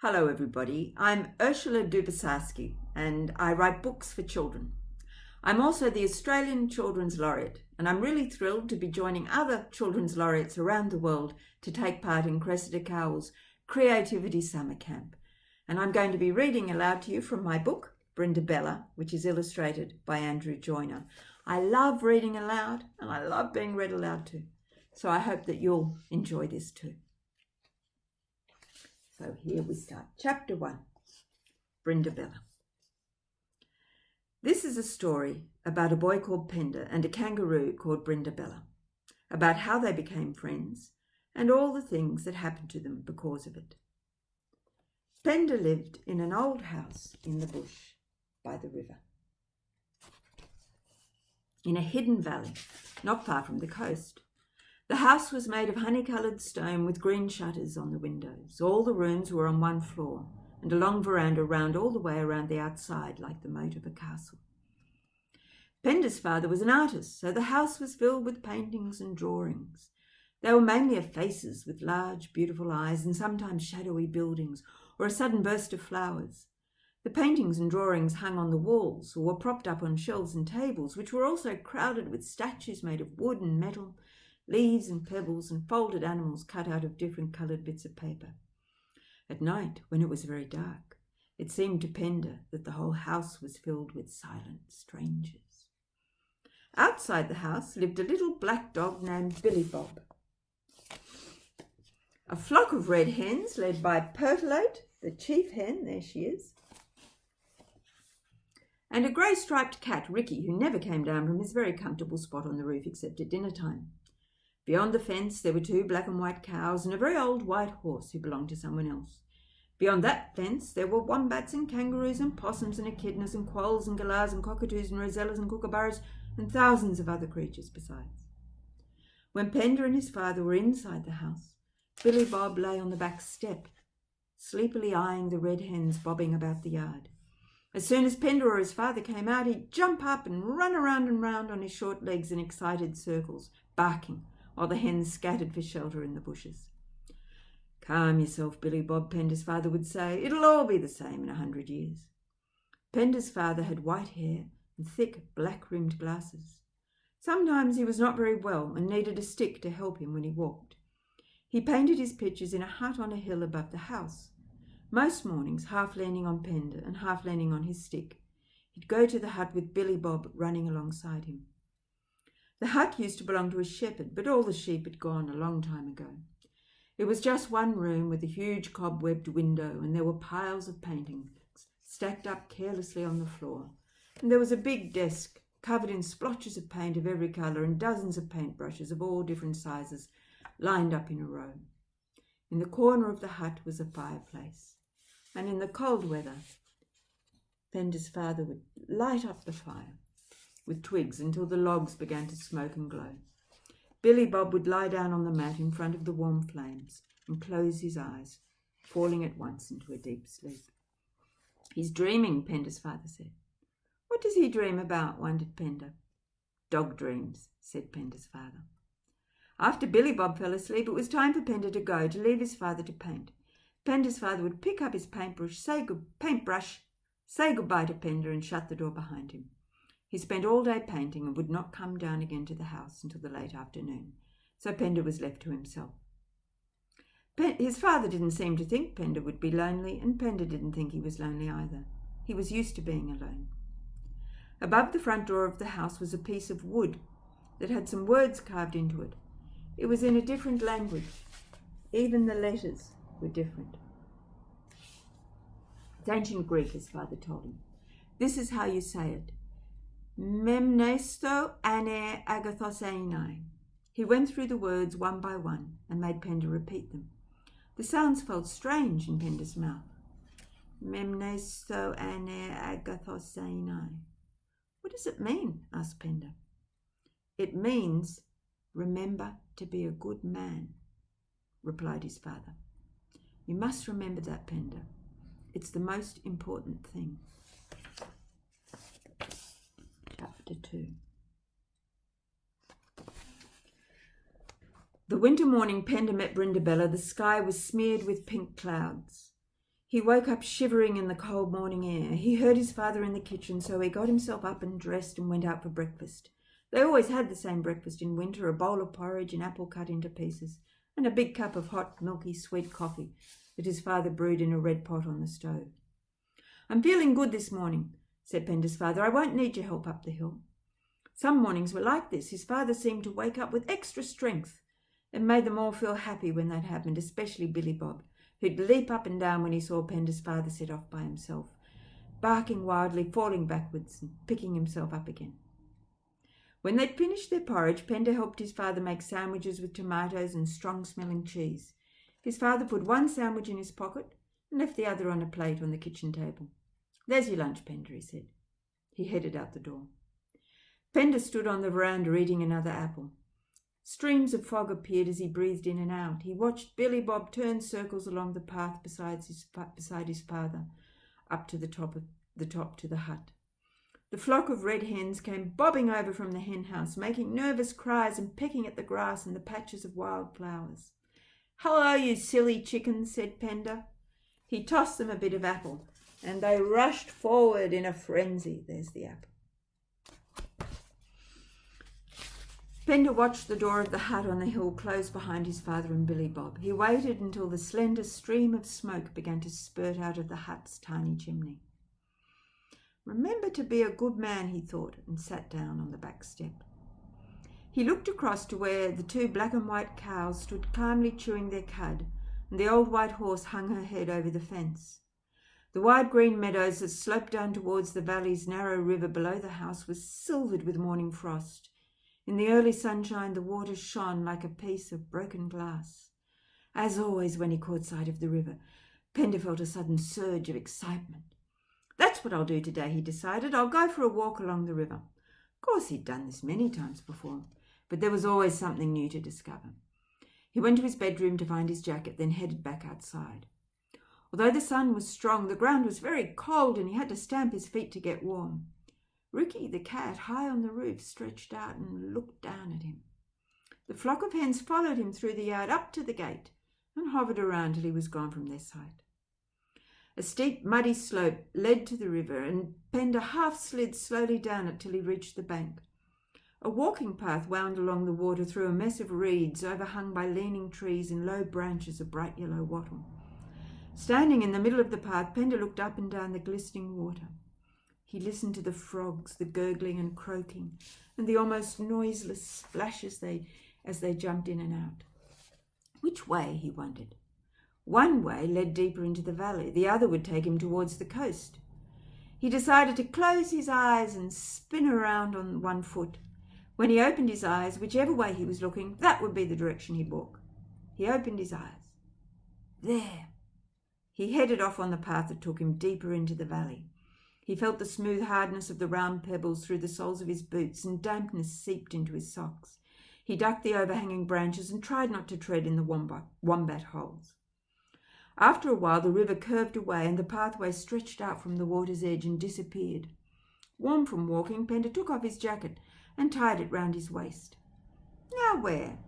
Hello everybody, I'm Ursula Dobosarsky and I write books for children. I'm also the Australian Children's Laureate and I'm really thrilled to be joining other Children's Laureates around the world to take part in Cressida Creativity Summer Camp. And I'm going to be reading aloud to you from my book, Brindabella, which is illustrated by Andrew Joyner. I love reading aloud and I love being read aloud to, so I hope that you'll enjoy this too. So here we start. Chapter 1, Brindabella. This is a story about a boy called Penda and a kangaroo called Brindabella, about how they became friends and all the things that happened to them because of it. Penda lived in an old house in the bush by the river, in a hidden valley not far from the coast. The house was made of honey-coloured stone with green shutters on the windows. All the rooms were on one floor, and a long veranda round all the way around the outside like the moat of a castle. Penda's father was an artist, so the house was filled with paintings and drawings. They were mainly of faces with large, beautiful eyes and sometimes shadowy buildings or a sudden burst of flowers. The paintings and drawings hung on the walls or were propped up on shelves and tables, which were also crowded with statues made of wood and metal, leaves and pebbles and folded animals cut out of different coloured bits of paper. At night, when it was very dark, it seemed to Penda that the whole house was filled with silent strangers. Outside the house lived a little black dog named Billy Bob. A flock of red hens led by Pertolate, the chief hen, there she is, and a grey striped cat, Ricky, who never came down from his very comfortable spot on the roof except at dinner time. Beyond the fence there were 2 black and white cows and a very old white horse who belonged to someone else. Beyond that fence there were wombats and kangaroos and possums and echidnas and quolls and galahs and cockatoos and rosellas and kookaburras and thousands of other creatures besides. When Penda and his father were inside the house, Billy Bob lay on the back step, sleepily eyeing the red hens bobbing about the yard. As soon as Penda or his father came out, he'd jump up and run around and round on his short legs in excited circles, barking, while the hens scattered for shelter in the bushes. "Calm yourself, Billy Bob," Penda's father would say. "It'll all be the same in 100 years." Penda's father had white hair and thick black-rimmed glasses. Sometimes he was not very well and needed a stick to help him when he walked. He painted his pictures in a hut on a hill above the house. Most mornings, half leaning on Penda and half leaning on his stick, he'd go to the hut with Billy Bob running alongside him. The hut used to belong to a shepherd, but all the sheep had gone a long time ago. It was just one room with a huge cobwebbed window, and there were piles of paintings stacked up carelessly on the floor. And there was a big desk covered in splotches of paint of every colour and dozens of paintbrushes of all different sizes lined up in a row. In the corner of the hut was a fireplace, and in the cold weather, Penda's father would light up the fire with twigs until the logs began to smoke and glow. Billy Bob would lie down on the mat in front of the warm flames and close his eyes, falling at once into a deep sleep. "He's dreaming," Penda's father said. "What does he dream about?" wondered Penda. "Dog dreams," said Penda's father. After Billy Bob fell asleep, it was time for Penda to go, to leave his father to paint. Penda's father would pick up his paintbrush, say goodbye to Penda and shut the door behind him. He spent all day painting and would not come down again to the house until the late afternoon, so Penda was left to himself. His father didn't seem to think Penda would be lonely, and Penda didn't think he was lonely either. He was used to being alone. Above the front door of the house was a piece of wood that had some words carved into it. It was in a different language. Even the letters were different. It's ancient Greek, his father told him. This is how you say it. Memnesto ane agathoseinai. He went through the words one by one and made Penda repeat them. The sounds felt strange in Penda's mouth. Memnesto ane agathoseinai. "What does it mean?" asked Penda. "It means, remember to be a good man," replied his father. "You must remember that, Penda. It's the most important thing." Chapter 2. The winter morning Penda met Brindabella, the sky was smeared with pink clouds. He woke up shivering in the cold morning air. He heard his father in the kitchen, so he got himself up and dressed and went out for breakfast. They always had the same breakfast in winter, a bowl of porridge, an apple cut into pieces, and a big cup of hot, milky, sweet coffee that his father brewed in a red pot on the stove. "I'm feeling good this morning," said Penda's father. "I won't need your help up the hill." Some mornings were like this. His father seemed to wake up with extra strength. It made them all feel happy when that happened, especially Billy Bob, who'd leap up and down when he saw Penda's father set off by himself, barking wildly, falling backwards and picking himself up again. When they'd finished their porridge, Penda helped his father make sandwiches with tomatoes and strong-smelling cheese. His father put one sandwich in his pocket and left the other on a plate on the kitchen table. "There's your lunch, Penda," he said. He headed out the door. Penda stood on the veranda eating another apple. Streams of fog appeared as he breathed in and out. He watched Billy Bob turn circles along the path beside his father, up to the top to the hut. The flock of red hens came bobbing over from the hen house, making nervous cries and pecking at the grass and the patches of wild flowers. "Hello, you silly chickens," said Penda. He tossed them a bit of apple, and they rushed forward in a frenzy. There's the apple. Penda watched the door of the hut on the hill close behind his father and Billy Bob. He waited until the slender stream of smoke began to spurt out of the hut's tiny chimney. "Remember to be a good man," he thought, and sat down on the back step. He looked across to where the two black and white cows stood calmly chewing their cud, and the old white horse hung her head over the fence. The wide green meadows that sloped down towards the valley's narrow river below the house was silvered with morning frost. In the early sunshine, the water shone like a piece of broken glass. As always, when he caught sight of the river, Penda felt a sudden surge of excitement. "That's what I'll do today," he decided. "I'll go for a walk along the river." Of course, he'd done this many times before, but there was always something new to discover. He went to his bedroom to find his jacket, then headed back outside. Although the sun was strong, the ground was very cold and he had to stamp his feet to get warm. Ricky, the cat, high on the roof, stretched out and looked down at him. The flock of hens followed him through the yard up to the gate and hovered around till he was gone from their sight. A steep, muddy slope led to the river, and Penda half slid slowly down it till he reached the bank. A walking path wound along the water through a mess of reeds overhung by leaning trees and low branches of bright yellow wattle. Standing in the middle of the path, Penda looked up and down the glistening water. He listened to the frogs, the gurgling and croaking, and the almost noiseless splash as they jumped in and out. Which way, he wondered. One way led deeper into the valley, the other would take him towards the coast. He decided to close his eyes and spin around on one foot. When he opened his eyes, whichever way he was looking, that would be the direction he'd walk. He opened his eyes. There! He headed off on the path that took him deeper into the valley. He felt the smooth hardness of the round pebbles through the soles of his boots, and dampness seeped into his socks. He ducked the overhanging branches and tried not to tread in the wombat holes. After a while, the river curved away and the pathway stretched out from the water's edge and disappeared. Warm from walking, Penda took off his jacket and tied it round his waist. Now where?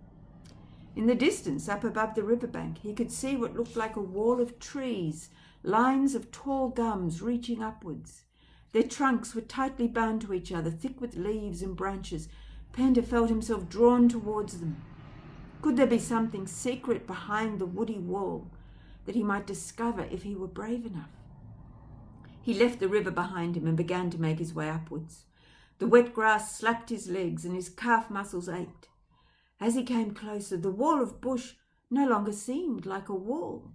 In the distance, up above the riverbank, he could see what looked like a wall of trees, lines of tall gums reaching upwards. Their trunks were tightly bound to each other, thick with leaves and branches. Penda felt himself drawn towards them. Could there be something secret behind the woody wall that he might discover if he were brave enough? He left the river behind him and began to make his way upwards. The wet grass slapped his legs and his calf muscles ached. As he came closer, the wall of bush no longer seemed like a wall.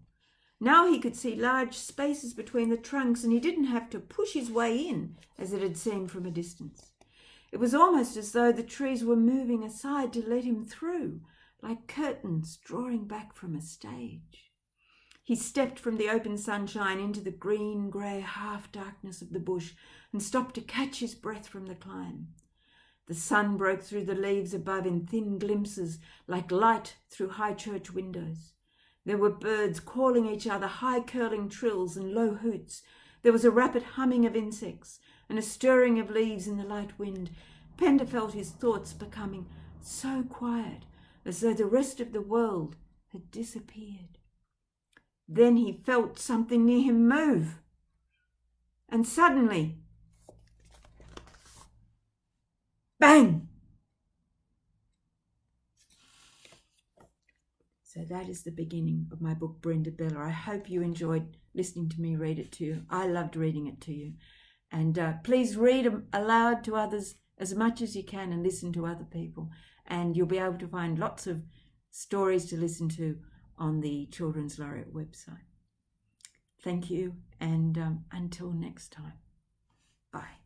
Now he could see large spaces between the trunks, and he didn't have to push his way in as it had seemed from a distance. It was almost as though the trees were moving aside to let him through, like curtains drawing back from a stage. He stepped from the open sunshine into the green-grey half-darkness of the bush and stopped to catch his breath from the climb. The sun broke through the leaves above in thin glimpses, like light through high church windows. There were birds calling each other, high-curling trills and low hoots. There was a rapid humming of insects and a stirring of leaves in the light wind. Penda felt his thoughts becoming so quiet, as though the rest of the world had disappeared. Then he felt something near him move. And suddenly, bang! So that is the beginning of my book, Brindabella. I hope you enjoyed listening to me read it to you. I loved reading it to you. And please read aloud to others as much as you can and listen to other people. And you'll be able to find lots of stories to listen to on the Children's Laureate website. Thank you, and until next time. Bye.